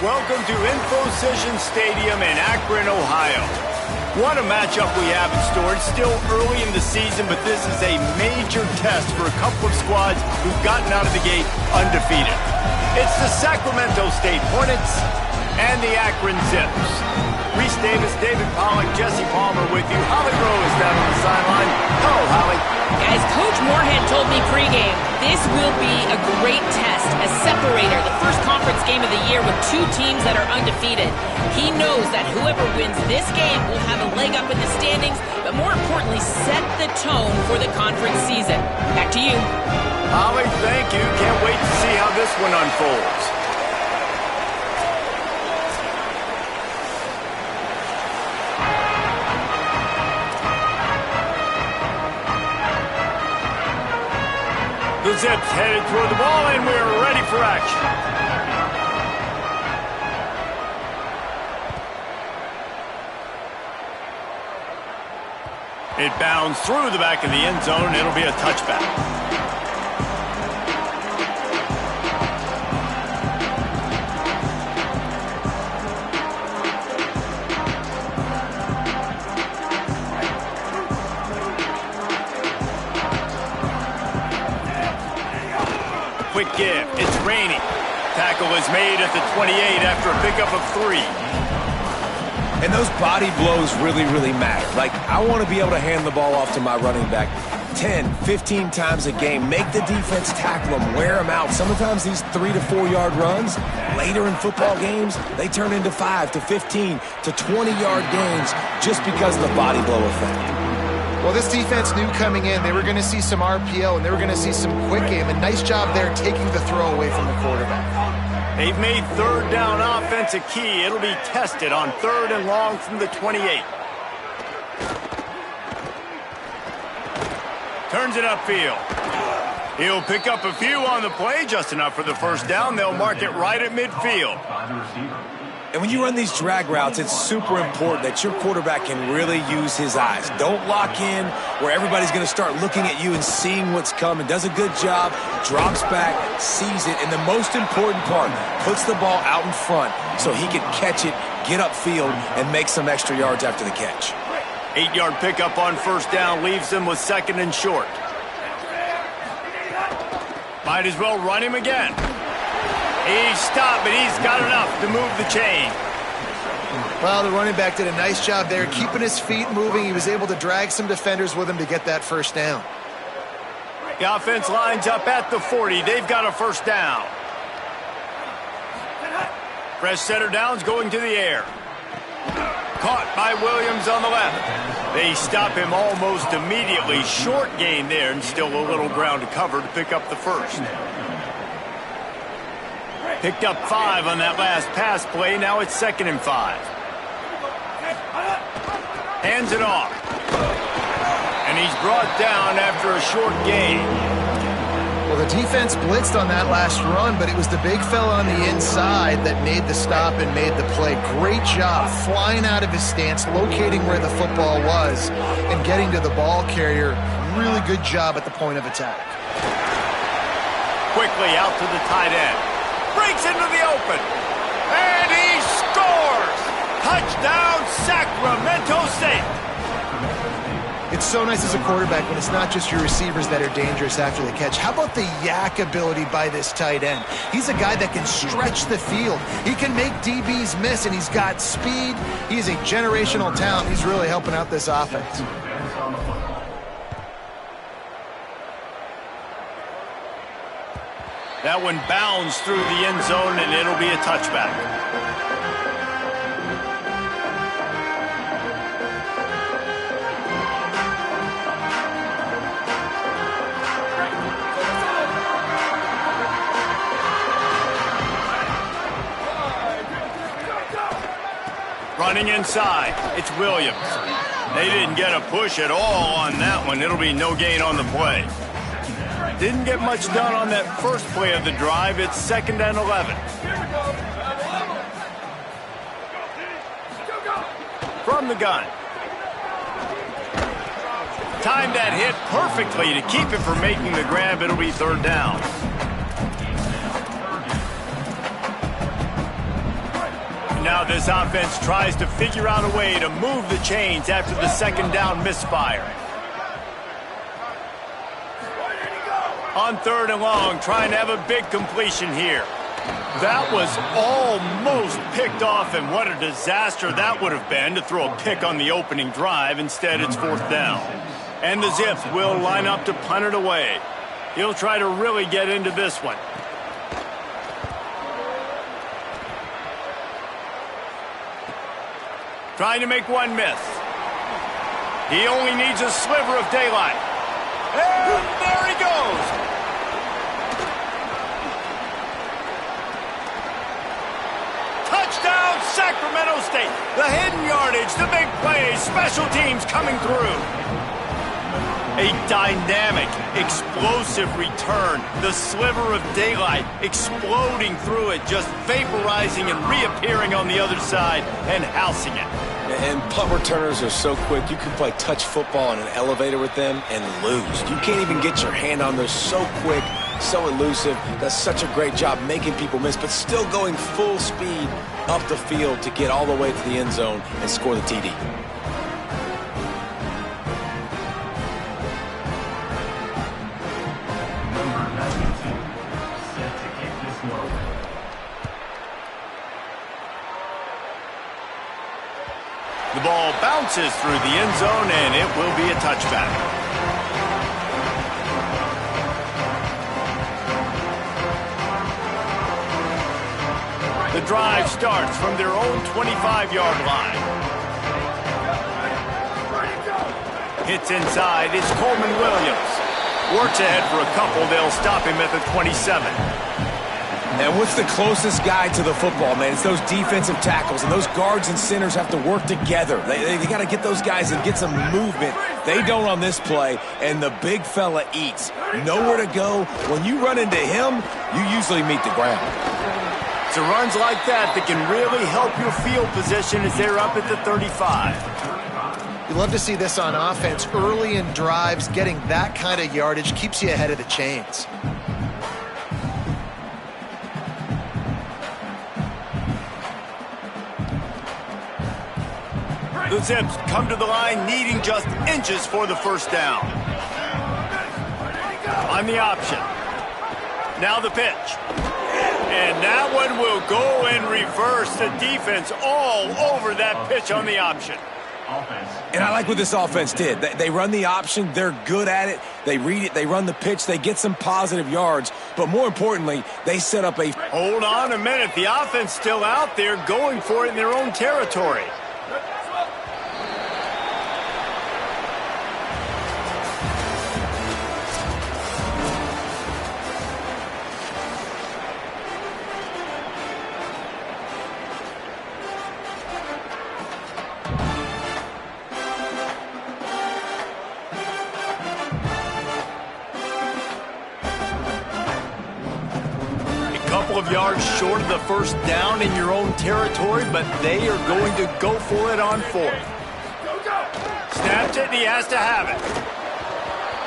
Welcome to Infocision Stadium in Akron, Ohio. What a matchup we have in store. It's still early in the season, but this is a major test for a couple of squads who've gotten out of the gate undefeated. It's the Sacramento State Hornets and the Akron Zips. Reese Davis, David Pollack, Jesse Palmer with you. Holly Rose down on the sideline. Hello, Holly. Guys, Coach Moorhead told me pregame, this will be a great test, a separator, the first conference game of the year with two teams that are undefeated. He knows that whoever wins this game will have a leg up in the standings, but more importantly, set the tone for the conference season. Back to you. Holly, thank you. Can't wait to see how this one unfolds. The Zips headed toward the ball, and we're ready for action. It bounds through the back of the end zone, and it'll be a touchback. Quick give. It's raining. Tackle is made at the 28 after a pickup of 3. And those body blows really, really matter. Like, I want to be able to hand the ball off to my running back 10, 15 times a game. Make the defense tackle them, wear them out. Sometimes these 3 to 4 yard runs, later in football games, they turn into 5 to 15 to 20 yard gains just because of the body blow effect. Well, this defense knew coming in they were going to see some RPO and they were going to see some quick game. And nice job there taking the throw away from the quarterback. They've made third down offense a key. It'll be tested on 3rd and long from the 28. Turns it upfield. He'll pick up a few on the play, just enough for the first down. They'll mark it right at midfield. And when you run these drag routes, it's super important that your quarterback can really use his eyes. Don't lock in where everybody's going to start looking at you and seeing what's coming. Does a good job, drops back, sees it, and the most important part, puts the ball out in front so he can catch it, get upfield, and make some extra yards after the catch. 8-yard pickup on first down leaves them with 2nd and short. Might as well run him again. He's stopped, but he's got enough to move the chain. Well, the running back did a nice job there, keeping his feet moving. He was able to drag some defenders with him to get that first down. The offense lines up at the 40. They've got a first down. Fresh setter downs going to the air. Caught by Williams on the left. They stop him almost immediately. Short gain there, and still a little ground to cover to pick up the first. Picked up 5 on that last pass play. Now it's 2nd and 5. Hands it off. And he's brought down after a short gain. Well, the defense blitzed on that last run, but it was the big fella on the inside that made the stop and made the play. Great job flying out of his stance, locating where the football was, and getting to the ball carrier. Really good job at the point of attack. Quickly out to the tight end. Breaks into the open. And he scores! Touchdown, Sacramento State! It's so nice as a quarterback when it's not just your receivers that are dangerous after the catch. How about the yak ability by this tight end? He's a guy that can stretch the field. He can make DBs miss, and he's got speed. He's a generational talent. He's really helping out this offense. That one bounds through the end zone, and it'll be a touchback. Running inside, it's Williams. They didn't get a push at all on that one. It'll be no gain on the play. Didn't get much done on that first play of the drive. It's 2nd and 11. From the gun. Timed that hit perfectly to keep him from making the grab. It'll be 3rd down. Now this offense tries to figure out a way to move the chains after the second down misfire. On 3rd and long, trying to have a big completion here. That was almost picked off, and what a disaster that would have been to throw a pick on the opening drive. Instead, it's 4th down. And the Zips will line up to punt it away. He'll try to really get into this one. Trying to make one miss. He only needs a sliver of daylight. And there he goes. Touchdown, Sacramento State. The hidden yardage, the big plays, special teams coming through. A dynamic, explosive return. The sliver of daylight exploding through it, just vaporizing and reappearing on the other side and housing it. And punt returners are so quick. You can play touch football in an elevator with them and lose. You can't even get your hand on those. So quick, so elusive. Does such a great job making people miss, but still going full speed up the field to get all the way to the end zone and score the TD. The ball bounces through the end zone, and it will be a touchback. The drive starts from their own 25-yard line. Hits inside is Coleman Williams. Works ahead for a couple. They'll stop him at the 27. And what's the closest guy to the football, man? It's those defensive tackles, and those guards and centers have to work together. They got to get those guys and get some movement. They don't on this play, and the big fella eats. Nowhere to go. When you run into him, you usually meet the ground. It's runs like that that can really help your field position as they're up at the 35. You love to see this on offense. Early in drives, getting that kind of yardage keeps you ahead of the chains. The Zips come to the line needing just inches for the first down. On the option. Now the pitch. And that one will go in reverse. The defense all over that pitch on the option. And I like what this offense did. They run the option. They're good at it. They read it. They run the pitch. They get some positive yards. But more importantly, they set up a... Hold on a minute. The offense still out there going for it in their own territory. Of yards short of the first down in your own territory, but they are going to go for it on 4th. Snapped it, and he has to have it.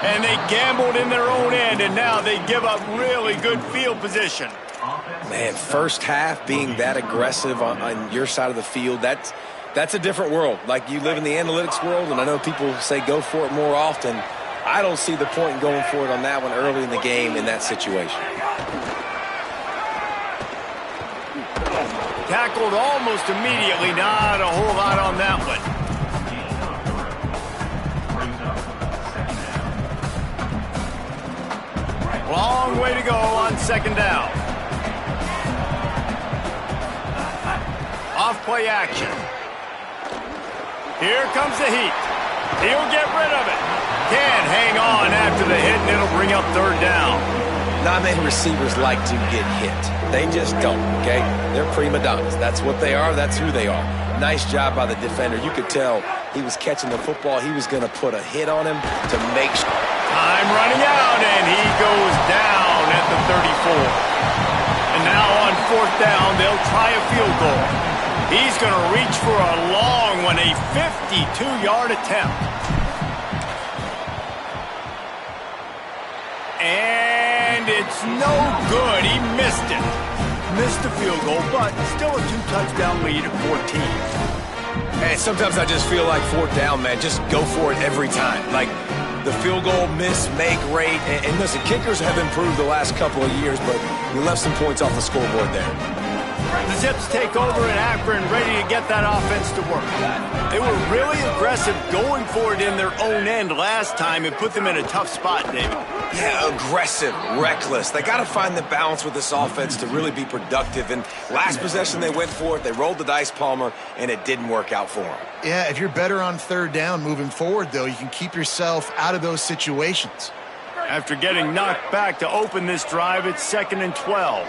And they gambled in their own end, and now they give up really good field position. Man, first half being that aggressive on your side of the field, that's a different world. Like, you live in the analytics world, and I know people say go for it more often. I don't see the point in going for it on that one early in the game in that situation. Tackled almost immediately. Not a whole lot on that one. Long way to go on 2nd down. Off play action. Here comes the heat. He'll get rid of it. Can't hang on after the hit, and it'll bring up 3rd down. Not many receivers like to get hit. They just don't, okay? They're prima donnas. That's what they are. That's who they are. Nice job by the defender. You could tell he was catching the football. He was going to put a hit on him to make sure. Time running out, and he goes down at the 34. And now on 4th down, they'll try a field goal. He's going to reach for a long one, a 52-yard attempt. And it's no good. He missed it. missed the field goal, but still a 2-touchdown lead at 14. And sometimes I just feel like fourth down, man, just go for it every time. Like the field goal miss, make rate. And listen, kickers have improved the last couple of years, but we left some points off the scoreboard there. The Zips take over in Akron, ready to get that offense to work. They were really aggressive going for it in their own end last time and put them in a tough spot, David. Yeah, aggressive, reckless. They got to find the balance with this offense to really be productive. And last possession, they went for it. They rolled the dice, Palmer, and it didn't work out for them. Yeah, if you're better on third down moving forward, though, you can keep yourself out of those situations. After getting knocked back to open this drive, it's 2nd and 12.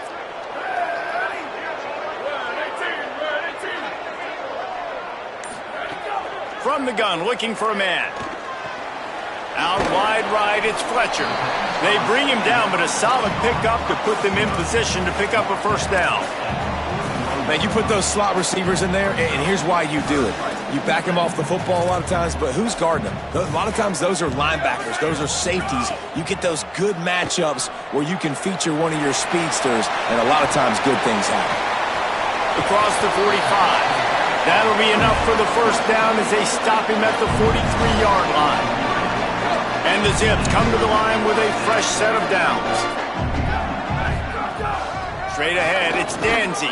From the gun, looking for a man. Out wide right, it's Fletcher. They bring him down, but a solid pickup to put them in position to pick up a first down. Man, you put those slot receivers in there, and here's why you do it. You back them off the football a lot of times, but who's guarding them? A lot of times those are linebackers. Those are safeties. You get those good matchups where you can feature one of your speedsters, and a lot of times good things happen. Across the 45. That'll be enough for the first down as they stop him at the 43-yard line. And the Zips come to the line with a fresh set of downs. Straight ahead, it's Danzy.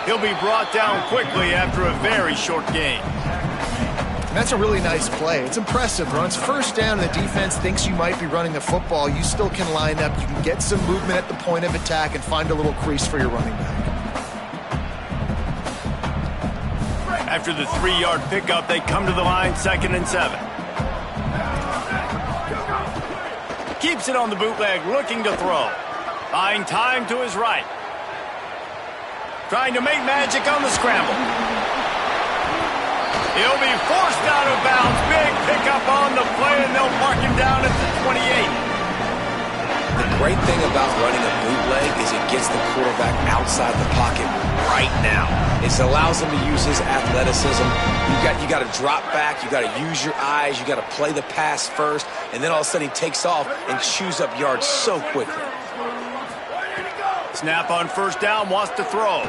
He'll be brought down quickly after a very short gain. That's a really nice play. It's impressive, bro. It's first down and the defense thinks you might be running the football. You still can line up. You can get some movement at the point of attack and find a little crease for your running back. After the 3-yard pickup, they come to the line, 2nd and 7. Keeps it on the bootleg, looking to throw. Buying time to his right. Trying to make magic on the scramble. He'll be forced out of bounds. Big pickup on the play, and they'll mark him down at the 28. The great thing about running a bootleg is it gets the quarterback outside the pocket right now. It allows him to use his athleticism. You got to drop back. You got to use your eyes. You got to play the pass first, and then all of a sudden he takes off and chews up yards so quickly. Snap on first down, wants to throw.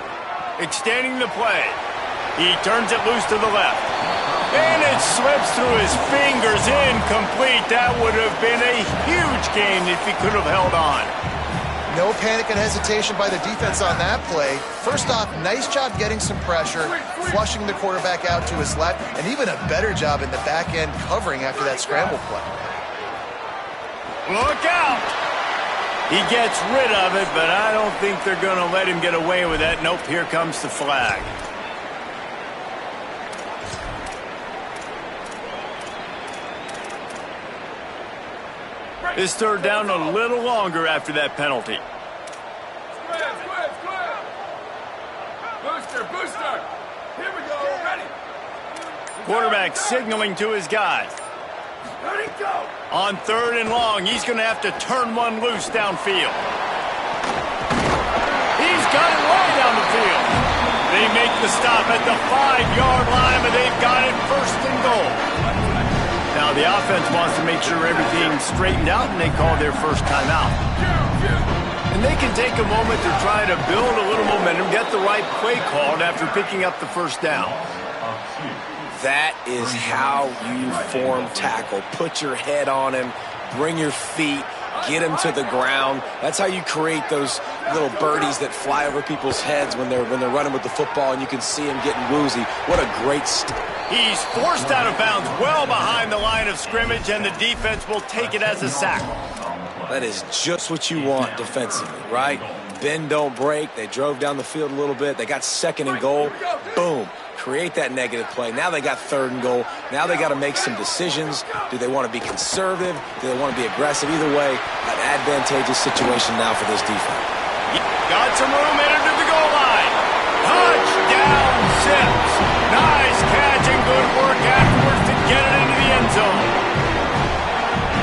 Extending the play. He turns it loose to the left. And it slips through his fingers, incomplete. That would have been a huge gain if he could have held on. No panic and hesitation by the defense on that play. First off, nice job getting some pressure, flushing the quarterback out to his left, and even a better job in the back end covering after that scramble play. Look out! He gets rid of it, but I don't think they're going to let him get away with that. Nope, here comes the flag. This third down a little longer after that penalty. Booster. Here we go. Ready. Quarterback signaling to his guys. Ready, go. On 3rd and long, he's going to have to turn one loose downfield. He's got it way down the field. They make the stop at the 5-yard line, but they've got it 1st and goal. Now the offense wants to make sure everything's straightened out, and they call their first timeout. And they can take a moment to try to build a little momentum, get the right play called after picking up the first down. That is how you form tackle. Put your head on him, bring your feet, get him to the ground. That's how you create those little birdies that fly over people's heads when they're running with the football, and you can see him getting woozy. What a great He's forced out of bounds well behind the line of scrimmage, and the defense will take it as a sack. That is just what you want defensively, right? Bend, don't break. They drove down the field a little bit. They got 2nd and goal. Boom. Create that negative play. Now they got 3rd and goal. Now they got to make some decisions. Do they want to be conservative? Do they want to be aggressive? Either way, an advantageous situation now for this defense. Got some room, entered to the goal line. Touchdown, Zips. Nice catch and good work afterwards to get it into the end zone.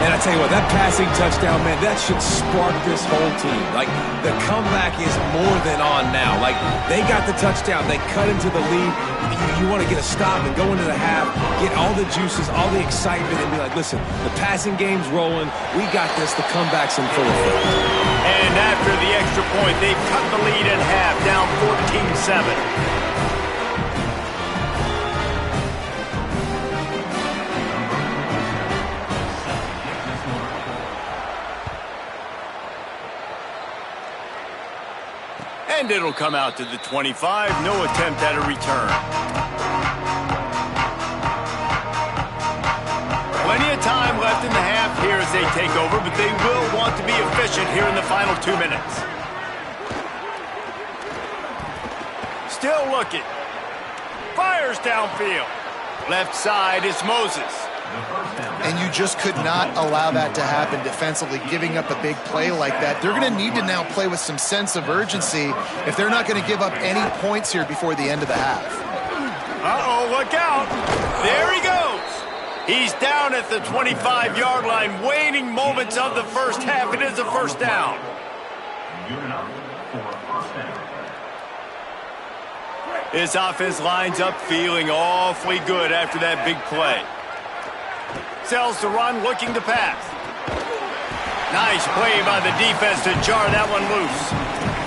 And I tell you what, that passing touchdown, man, that should spark this whole team. Like, the comeback is more than on now. Like, they got the touchdown. They cut into the lead. You want to get a stop and go into the half, get all the juices, all the excitement, and be like, listen, the passing game's rolling. We got this. The comeback's in full effect. And after the extra point, they've cut the lead in half, down 14-7. And it'll come out to the 25. No attempt at a return. Plenty of time left in the half here as they take over, but they will want to be efficient here in the final 2 minutes. Still looking. Fires downfield. Left side is Moses. And you just could not allow that to happen defensively, giving up a big play like that. They're going to need to now play with some sense of urgency if they're not going to give up any points here before the end of the half. Uh-oh, look out. There he goes. He's down at the 25-yard line, waning moments of the first half. It is a first down. His offense lines up feeling awfully good after that big play. Sells to run, looking to pass. Nice play by the defense to jar that one loose.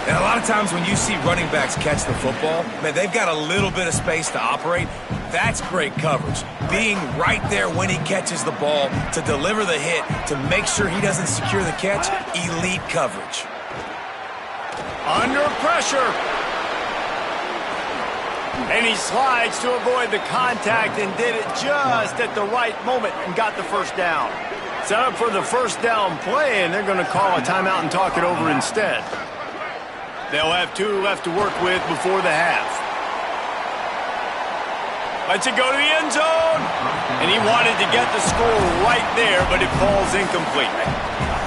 And a lot of times when you see running backs catch the football, man, they've got a little bit of space to operate. That's great coverage. Being right there when he catches the ball to deliver the hit, to make sure he doesn't secure the catch, elite coverage. Under pressure. And he slides to avoid the contact and did it just at the right moment and got the first down. Set up for the first down play, and they're going to call a timeout and talk it over instead. They'll have 2 left to work with before the half. Lets it go to the end zone. And he wanted to get the score right there, but it falls incomplete.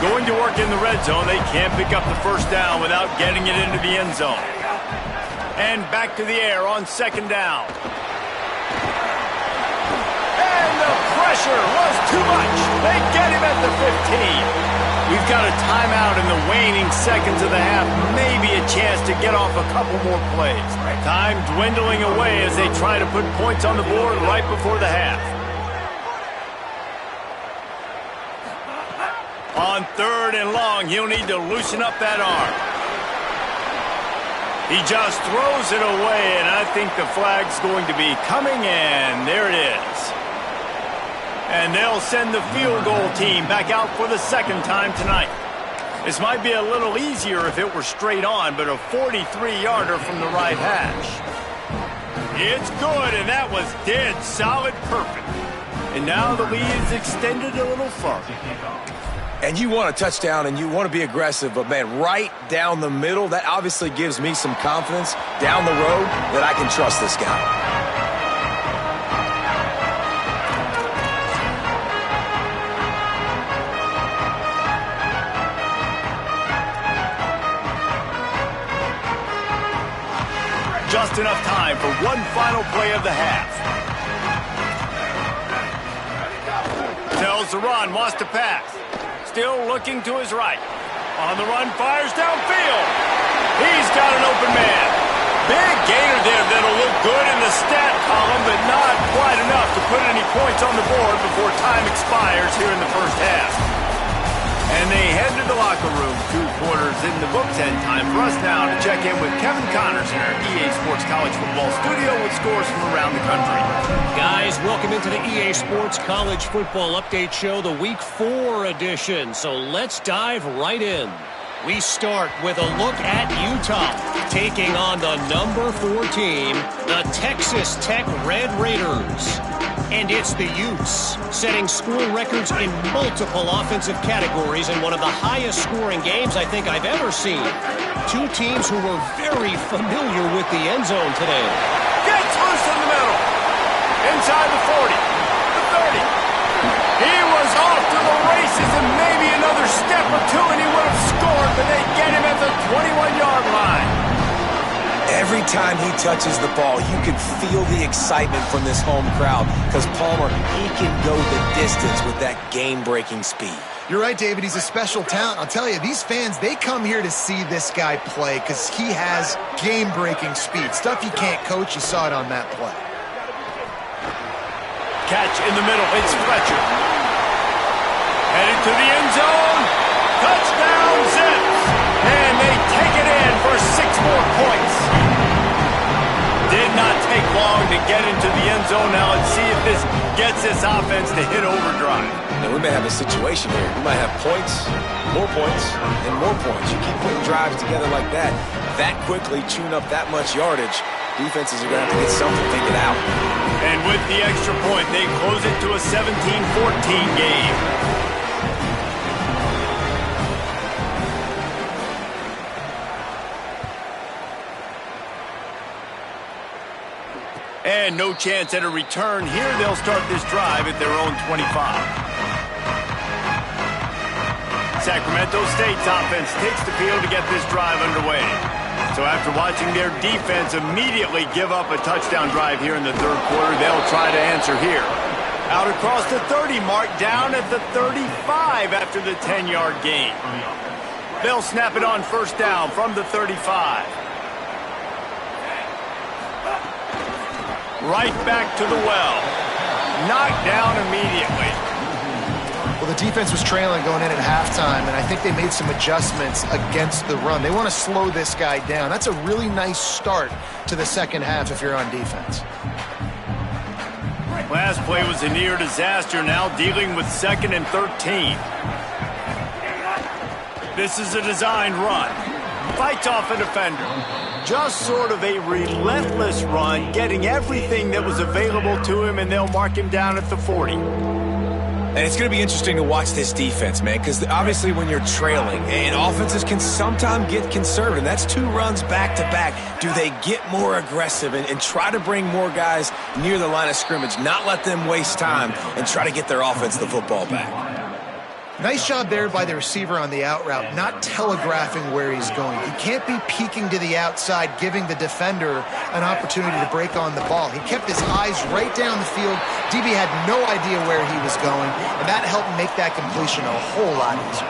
Going to work in the red zone, they can't pick up the first down without getting it into the end zone. And back to the air on second down. And the pressure was too much. They get him at the 15. We've got a timeout in the waning seconds of the half. Maybe a chance to get off a couple more plays. Time dwindling away as they try to put points on the board right before the half. On 3rd and long, he'll need to loosen up that arm. He just throws it away, and I think the flag's going to be coming, and there it is. And they'll send the field goal team back out for the second time tonight. This might be a little easier if it were straight on, but a 43-yarder from the right hash. It's good, and that was dead solid perfect. And now the lead is extended a little further. And you want a touchdown and you want to be aggressive, but man, right down the middle, that obviously gives me some confidence down the road that I can trust this guy. Just enough time for one final play of the half. Tells the run, wants to pass. Still looking to his right. On the run, fires downfield. He's got an open man. Big gainer there that'll look good in the stat column, but not quite enough to put any points on the board before time expires here in the first half. And they head to the locker room. 2 quarters in the books, and time for us now to check in with Kevin Connors in our EA Sports College Football studio with scores from around the country. Guys, welcome into the EA Sports College Football Update Show, the Week 4 edition. So let's dive right in. We start with a look at Utah, taking on the number 4 team, the Texas Tech Red Raiders. And it's the Utes, setting school records in multiple offensive categories in one of the highest scoring games I think I've ever seen. 2 teams who were very familiar with the end zone today. Gets loose in the middle. Inside the 40, the 30. He was off to the races and maybe another step or 2 and he would have scored, but they get him at the 21-yard line. Every time he touches the ball, you can feel the excitement from this home crowd because Palmer, he can go the distance with that game-breaking speed. You're right, David. He's a special talent. I'll tell you, these fans, they come here to see this guy play because he has game-breaking speed. Stuff you can't coach. You saw it on that play. Catch in the middle. It's Fletcher. Headed to the end zone. Touchdown, Zips. take long to get into the end zone. Now let's see if this gets this offense to hit overdrive. And we may have a situation here. We might have points, and more points. You keep putting drives together like that quickly, chewing up that much yardage, defenses are going to have to get something figured out. And with the extra point, they close it to a 17-14 game. And no chance at a return here. They'll start this drive at their own 25. Sacramento State's offense takes the field to get this drive underway. So after watching their defense immediately give up a touchdown drive here in the third quarter, they'll try to answer here. Out across the 30 mark, down at the 35 after the 10-yard gain. They'll snap it on first down from the 35. Right back to the well. Knocked down immediately. Well, the defense was trailing going in at halftime, and I think they made some adjustments against the run. They want to slow this guy down. That's a really nice start to the second half if you're on defense. Last play was a near disaster, now dealing with 2nd and 13. This is a designed run. Fights off a defender. Just sort of a relentless run, getting everything that was available to him, and they'll mark him down at the 40. And it's going to be interesting to watch this defense, man, because obviously when you're trailing, and offenses can sometimes get conservative. That's 2 runs back-to-back. Do they get more aggressive and try to bring more guys near the line of scrimmage, not let them waste time, and try to get their offense the football back? Nice job there by the receiver on the out route, not telegraphing where he's going. He can't be peeking to the outside, giving the defender an opportunity to break on the ball. He kept his eyes right down the field. DB had no idea where he was going, and that helped make that completion a whole lot easier.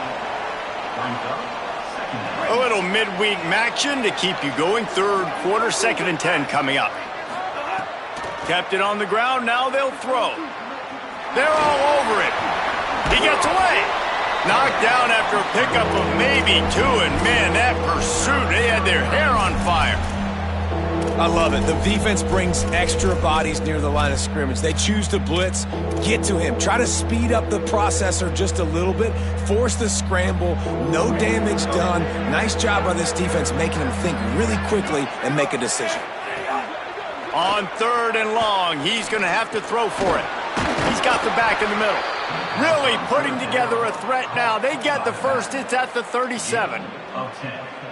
A little midweek action to keep you going. Third quarter, 2nd and 10 coming up. Kept it on the ground, now they'll throw. They're all over it. He gets away. Knocked down after a pickup of maybe 2, and man, that pursuit, they had their hair on fire. I love it. The defense brings extra bodies near the line of scrimmage. They choose to blitz, get to him, try to speed up the processor just a little bit, force the scramble, no damage done. Nice job by this defense making him think really quickly and make a decision. On 3rd and long, he's going to have to throw for it. He's got the back in the middle. Really putting together a threat now. They get the first. It's at the 37.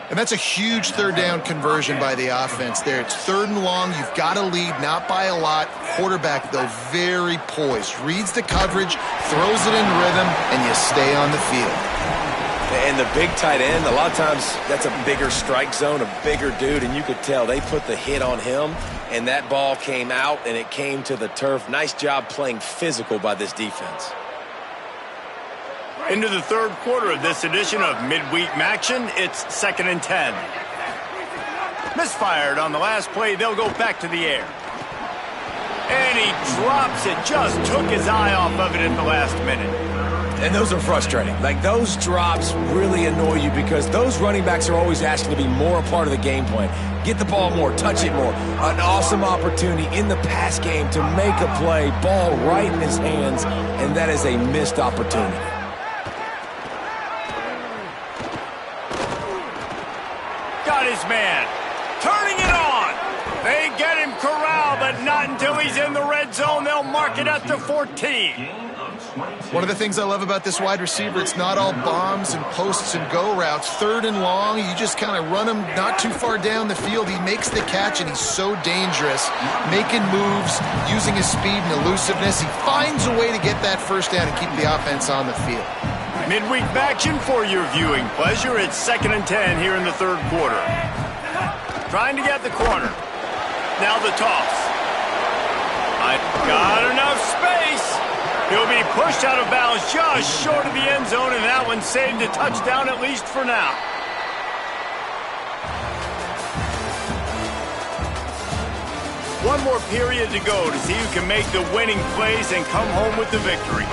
And that's a huge third down conversion by the offense there. It's 3rd and long. You've got to lead, not by a lot. Quarterback, though, very poised. Reads the coverage, throws it in rhythm, and you stay on the field. And the big tight end, a lot of times that's a bigger strike zone, a bigger dude, and you could tell they put the hit on him, and that ball came out, and it came to the turf. Nice job playing physical by this defense. Into the third quarter of this edition of Midweek Action, it's 2nd and 10. Misfired on the last play, they'll go back to the air. And he drops it, just took his eye off of it at the last minute. And those are frustrating. Like, those drops really annoy you because those running backs are always asking to be more a part of the game plan. Get the ball more, touch it more. An awesome opportunity in the pass game to make a play, ball right in his hands, and that is a missed opportunity. Got his man. Turning it on. They get him corralled, but not until he's in the red zone. They'll mark it at the 14. One of the things I love about this wide receiver, it's not all bombs and posts and go routes. 3rd and long, you just kind of run him not too far down the field. He makes the catch, and he's so dangerous, making moves, using his speed and elusiveness. He finds a way to get that first down and keep the offense on the field. Midweek action for your viewing pleasure. It's 2nd and 10 here in the third quarter. Trying to get the corner. Now the toss. I got enough space. He'll be pushed out of bounds just short of the end zone, and that one saved a touchdown at least for now. One more period to go to see who can make the winning plays and come home with the victory.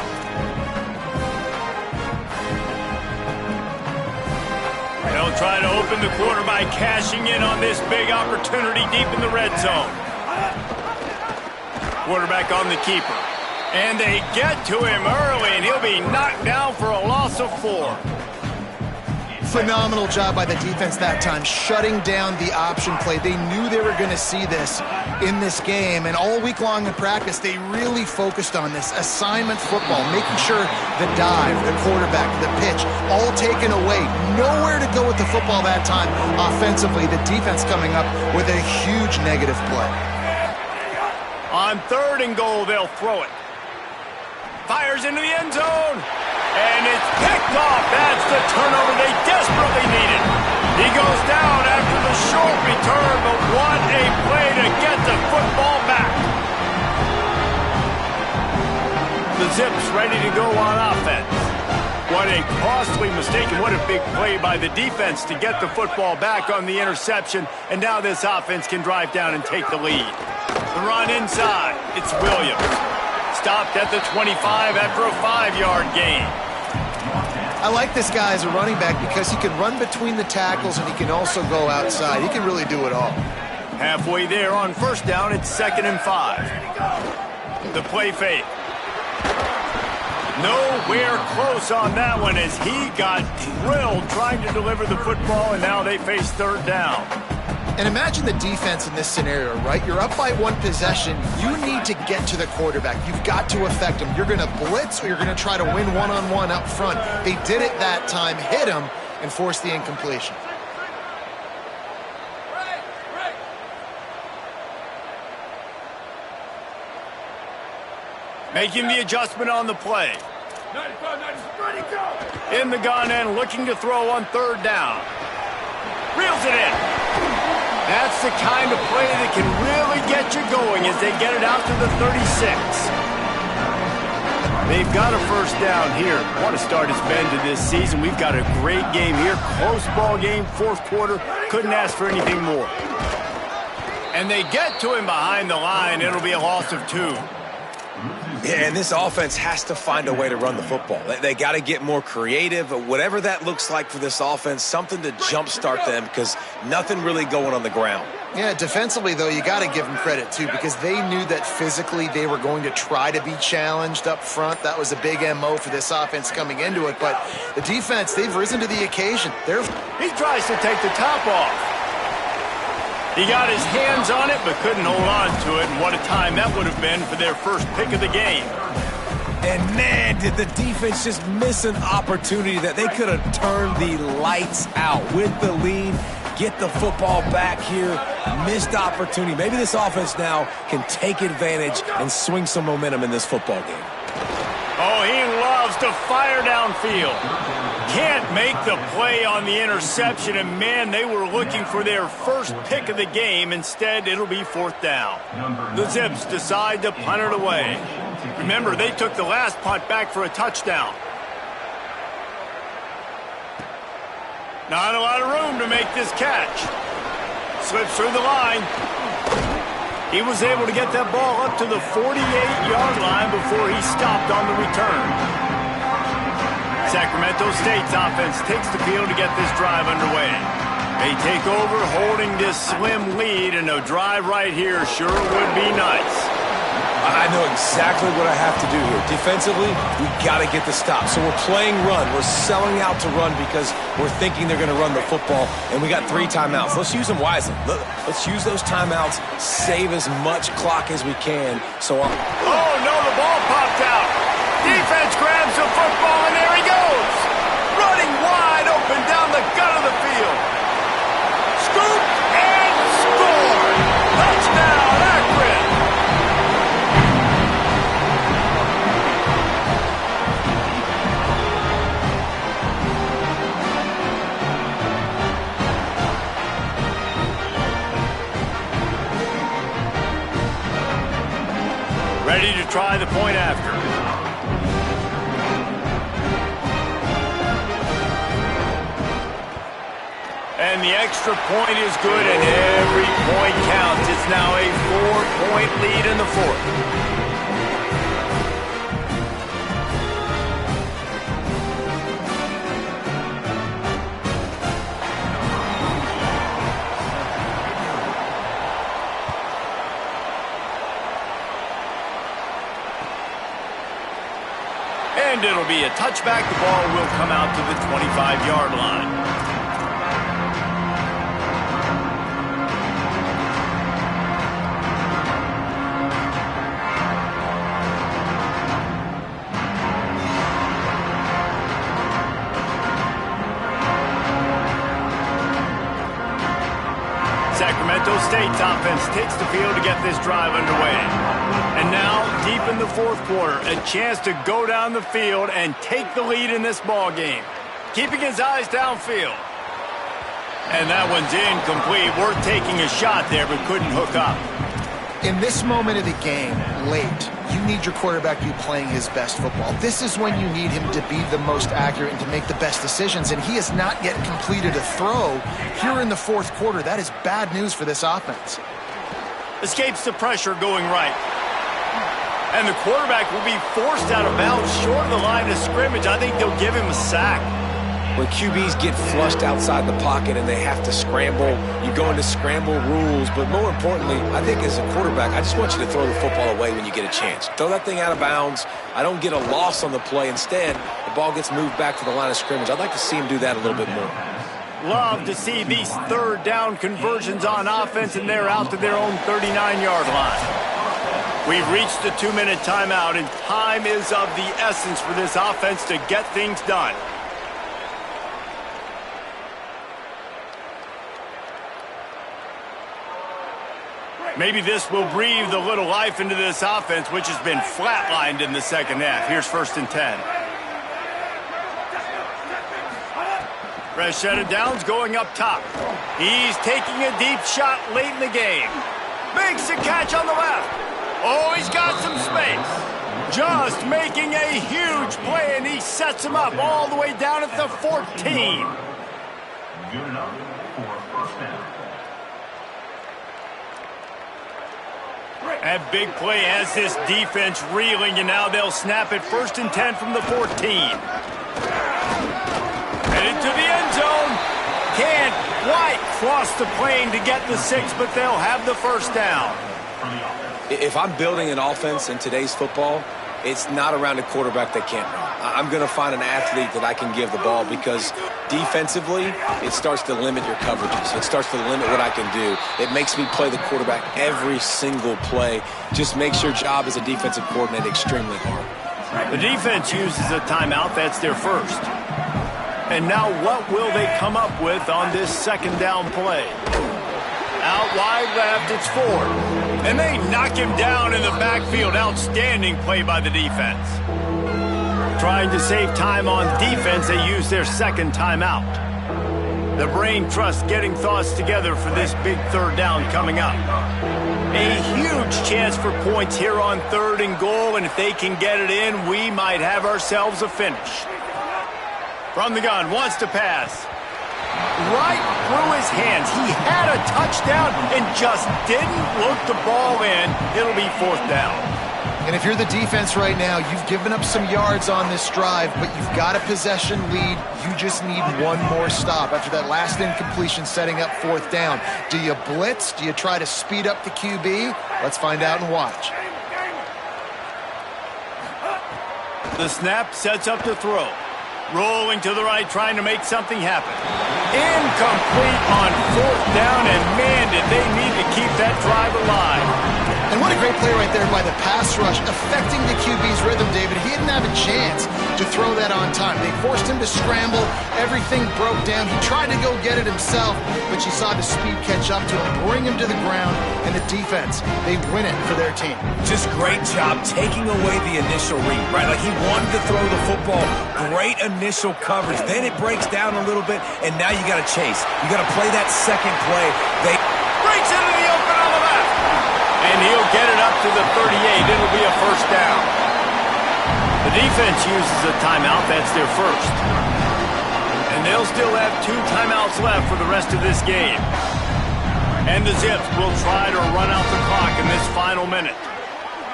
They'll try to open the quarter by cashing in on this big opportunity deep in the red zone. Quarterback on the keeper. And they get to him early, and he'll be knocked down for a loss of 4. Phenomenal job by the defense that time, shutting down the option play. They knew they were going to see this in this game, and all week long in practice, they really focused on this assignment football, making sure the dive, the quarterback, the pitch, all taken away. Nowhere to go with the football that time offensively. The defense coming up with a huge negative play. On 3rd and goal, they'll throw it. Fires into the end zone. And it's picked off. That's the turnover they desperately needed. He goes down after the short return, but what a play to get the football back. The Zips ready to go on offense. What a costly mistake, and what a big play by the defense to get the football back on the interception. And now this offense can drive down and take the lead. The run inside. It's Williams. Stopped at the 25 after a 5-yard gain. I like this guy as a running back because he can run between the tackles and he can also go outside. He can really do it all. Halfway there on 1st down, it's 2nd and 5. The play fake. Nowhere close on that one as he got drilled trying to deliver the football, and now they face 3rd down. And imagine the defense in this scenario, right? You're up by 1 possession. You need to get to the quarterback. You've got to affect him. You're going to blitz or you're going to try to win one-on-one up front. They did it that time, hit him, and forced the incompletion. Making the adjustment on the play. 95, 96, ready, go! In the gun and looking to throw on 3rd down. Reels it in. That's the kind of play that can really get you going as they get it out to the 36. They've got a 1st down here. What a start it's been to this season. We've got a great game here. Close ball game, 4th quarter. Couldn't ask for anything more. And they get to him behind the line. It'll be a loss of 2. Yeah, and this offense has to find a way to run the football. They got to get more creative, whatever that looks like for this offense, something to jumpstart them because nothing really going on the ground. Yeah, defensively, though, you got to give them credit, too, because they knew that physically they were going to try to be challenged up front. That was a big MO for this offense coming into it. But the defense, they've risen to the occasion. He tries to take the top off. He got his hands on it, but couldn't hold on to it, and what a time that would have been for their first pick of the game. And man, did the defense just miss an opportunity that they could have turned the lights out with the lead, get the football back here, missed opportunity. Maybe this offense now can take advantage and swing some momentum in this football game. Oh, he loves to fire downfield. Can't make the play on the interception, and man, they were looking for their first pick of the game. Instead, it'll be 4th down. The Zips decide to punt it away. Remember, they took the last punt back for a touchdown. Not a lot of room to make this catch. Slips through the line. He was able to get that ball up to the 48-yard line before he stopped on the return. Sacramento State's offense takes the field to get this drive underway. They take over holding this slim lead, and a drive right here sure would be nice. I know exactly what I have to do here. Defensively, we got to get the stop. So we're playing run. We're selling out to run because we're thinking they're going to run the football, and we got 3 timeouts. Let's use them wisely. Let's use those timeouts, save as much clock as we can. Oh, no, the ball popped out. Defense grabs the football, and there he goes. Running wide open down the gut of the field. Scoop and score. Touchdown, Akron. Ready to try the point after. And the extra point is good, and every point counts. It's now a 4-point lead in the 4th. And it'll be a touchback. The ball will come out to the 25-yard line. Sacramento State's offense takes the field to get this drive underway. And now, deep in the fourth quarter, a chance to go down the field and take the lead in this ball game. Keeping his eyes downfield. And that one's incomplete. Worth taking a shot there, but couldn't hook up. In this moment of the game, late, you need your quarterback to be playing his best football. This is when you need him to be the most accurate and to make the best decisions, and he has not yet completed a throw here in the fourth quarter. That is bad news for this offense. Escapes the pressure going right. And the quarterback will be forced out of bounds short of the line of scrimmage. I think they'll give him a sack. When QBs get flushed outside the pocket and they have to scramble, you go into scramble rules. But more importantly, I think as a quarterback, I just want you to throw the football away when you get a chance. Throw that thing out of bounds. I don't get a loss on the play. Instead, the ball gets moved back to the line of scrimmage. I'd like to see him do that a little bit more. Love to see these third down conversions on offense, and they're out to their own 39-yard line. We've reached the 2-minute timeout, and time is of the essence for this offense to get things done. Maybe this will breathe a little life into this offense, which has been flatlined in the second half. Here's 1st and 10. Fresh set of downs going up top. He's taking a deep shot late in the game. Makes a catch on the left. Oh, he's got some space. Just making a huge play, and he sets him up all the way down at the 14. Good enough for first down. That big play has this defense reeling, and now they'll snap it 1st and 10 from the 14. Headed to the end zone. Can't quite cross the plane to get the 6, but they'll have the first down. If I'm building an offense in today's football, it's not around a quarterback that can't run. I'm going to find an athlete that I can give the ball, because defensively, it starts to limit your coverages. It starts to limit what I can do. It makes me play the quarterback every single play. Just makes your job as a defensive coordinator extremely hard. The defense uses a timeout. That's their first. And now what will they come up with on this second down play? Out wide left, it's Ford. And they knock him down in the backfield. Outstanding play by the defense. Trying to save time on defense, they use their second timeout. The brain trust getting thoughts together for this big third down coming up. A huge chance for points here on 3rd and goal, and if they can get it in, we might have ourselves a finish. From the gun, wants to pass. Right through his hands. He had a touchdown and just didn't look the ball in. It'll be 4th down. And if you're the defense right now, you've given up some yards on this drive, but you've got a possession lead. You just need one more stop after that last incompletion setting up 4th down. Do you blitz? Do you try to speed up the QB? Let's find out and watch. The snap sets up the throw. Rolling to the right, trying to make something happen. Incomplete on 4th down, and man, did they need to keep that drive alive. And what a great play right there by the pass rush, affecting the QB's rhythm, David. He didn't have a chance to throw that on time. They forced him to scramble. Everything broke down. He tried to go get it himself, but you saw the speed catch up to him, bring him to the ground, and the defense, they win it for their team. Just great job taking away the initial read, right? Like, he wanted to throw the football. Great initial coverage. Then it breaks down a little bit, and now you got to chase. You got to play that second play. They breaks into the open on the left. And he'll get it up to the 38. It'll be a first down. The defense uses a timeout. That's their first. And they'll still have 2 timeouts left for the rest of this game. And the Zips will try to run out the clock in this final minute.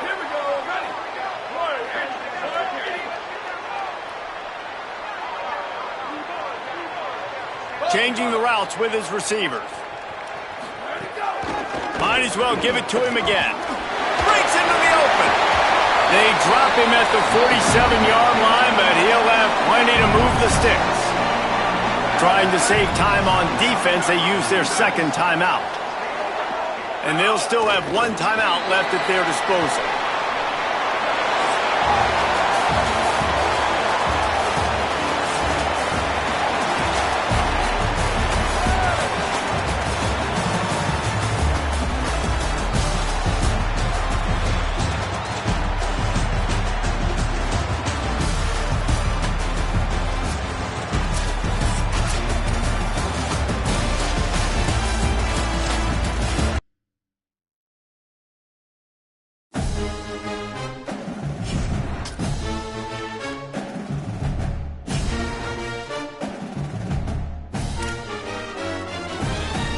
Here we go. Ready. Changing the routes with his receivers. Might as well give it to him again. Breaks into the open. They drop him at the 47-yard line. sticks. Trying to save time on defense, they use their second timeout. And they'll still have one timeout left at their disposal.